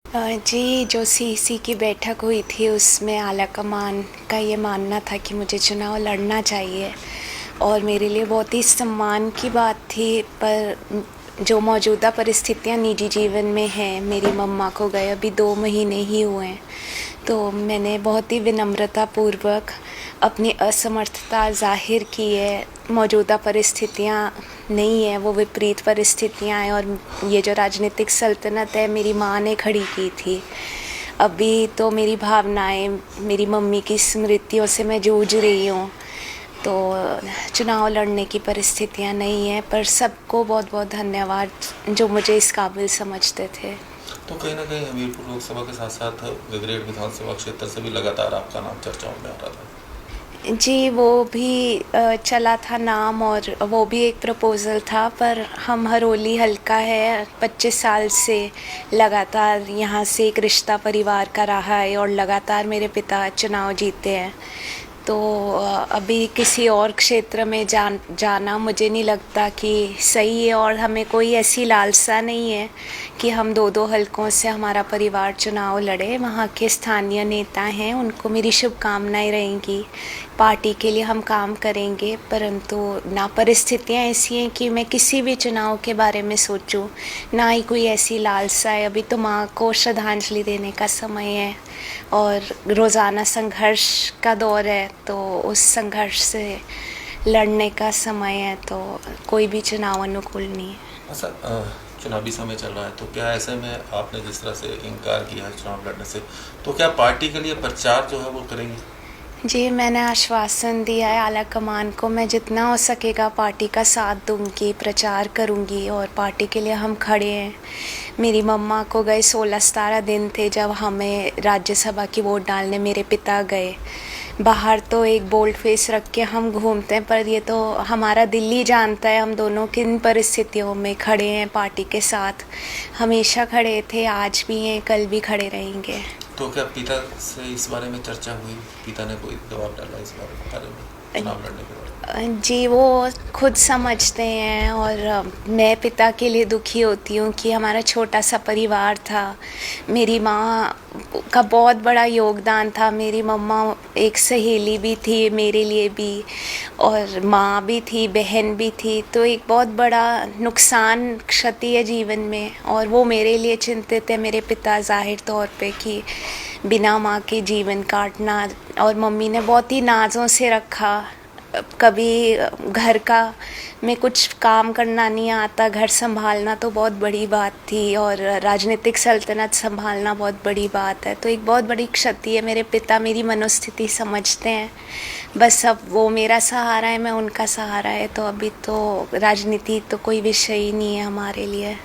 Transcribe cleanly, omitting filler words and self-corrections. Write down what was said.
जी, जो सीईसी की बैठक हुई थी उसमें आलाकमान का ये मानना था कि मुझे चुनाव लड़ना चाहिए और मेरे लिए बहुत ही सम्मान की बात थी। पर जो मौजूदा परिस्थितियाँ निजी जीवन में हैं, मेरी मम्मा को गए अभी 2 महीने ही हुए हैं, तो मैंने बहुत ही विनम्रतापूर्वक अपनी असमर्थता ज़ाहिर की है। मौजूदा परिस्थितियाँ नहीं है, वो विपरीत परिस्थितियाँ हैं और ये जो राजनीतिक सल्तनत है मेरी माँ ने खड़ी की थी। अभी तो मेरी भावनाएं, मेरी मम्मी की स्मृतियों से मैं जूझ रही हूँ, तो चुनाव लड़ने की परिस्थितियाँ नहीं है। पर सबको बहुत बहुत धन्यवाद जो मुझे इस काबिल समझते थे। तो कहीं ना कहीं हमीरपुर लोकसभा के साथ साथ गगरेट विधानसभा क्षेत्र से भी लगातार आपका नाम चर्चाओं में आ रहा था। जी, वो भी चला था नाम और वो भी एक प्रपोज़ल था, पर हम हरोली हल्का है, 25 साल से लगातार यहाँ से एक रिश्ता परिवार का रहा है और लगातार मेरे पिता चुनाव जीते हैं। तो अभी किसी और क्षेत्र में जाना मुझे नहीं लगता कि सही है और हमें कोई ऐसी लालसा नहीं है कि हम 2-2 हलकों से हमारा परिवार चुनाव लड़े। वहाँ के स्थानीय नेता हैं, उनको मेरी शुभकामनाएँ रहेंगी। पार्टी के लिए हम काम करेंगे, परंतु ना परिस्थितियाँ ऐसी हैं कि मैं किसी भी चुनाव के बारे में सोचूं, ना ही कोई ऐसी लालसा है। अभी तो माँ को श्रद्धांजलि देने का समय है और रोज़ाना संघर्ष का दौर है, तो उस संघर्ष से लड़ने का समय है, तो कोई भी चुनाव अनुकूल नहीं है। अच्छा, चुनावी समय चल रहा है, तो क्या ऐसे में आपने जिस तरह से इनकार किया है चुनाव लड़ने से, तो क्या पार्टी के लिए प्रचार जो है वो करेंगे? जी, मैंने आश्वासन दिया है आलाकमान को, मैं जितना हो सकेगा पार्टी का साथ दूंगी, प्रचार करूंगी और पार्टी के लिए हम खड़े हैं। मेरी मम्मा को गए 16-17 दिन थे जब हमें राज्यसभा की वोट डालने मेरे पिता गए। बाहर तो एक बोल्ड फेस रख के हम घूमते हैं, पर ये तो हमारा दिल ही जानता है हम दोनों किन परिस्थितियों में खड़े हैं पार्टी के साथ। हमेशा खड़े थे, आज भी हैं, कल भी खड़े रहेंगे। तो क्या पिता से इस बारे में चर्चा हुई? पिता ने कोई दबाव डाला इस बारे में, चुनाव लड़ने के बारे में? जी, वो खुद समझते हैं और मैं पिता के लिए दुखी होती हूँ कि हमारा छोटा सा परिवार था। मेरी माँ का बहुत बड़ा योगदान था। मेरी मम्मा एक सहेली भी थी मेरे लिए भी और माँ भी थी, बहन भी थी, तो एक बहुत बड़ा नुकसान, क्षति है जीवन में और वो मेरे लिए चिंतित है, मेरे पिता ज़ाहिर तौर पे, कि बिना माँ के जीवन काटना। और मम्मी ने बहुत ही नाज़ों से रखा। कभी घर का में कुछ काम करना नहीं आता, घर संभालना तो बहुत बड़ी बात थी और राजनीतिक सल्तनत संभालना बहुत बड़ी बात है, तो एक बहुत बड़ी क्षति है। मेरे पिता मेरी मनोस्थिति समझते हैं, बस अब वो मेरा सहारा है, मैं उनका सहारा है, तो अभी तो राजनीति तो कोई विषय ही नहीं है हमारे लिए।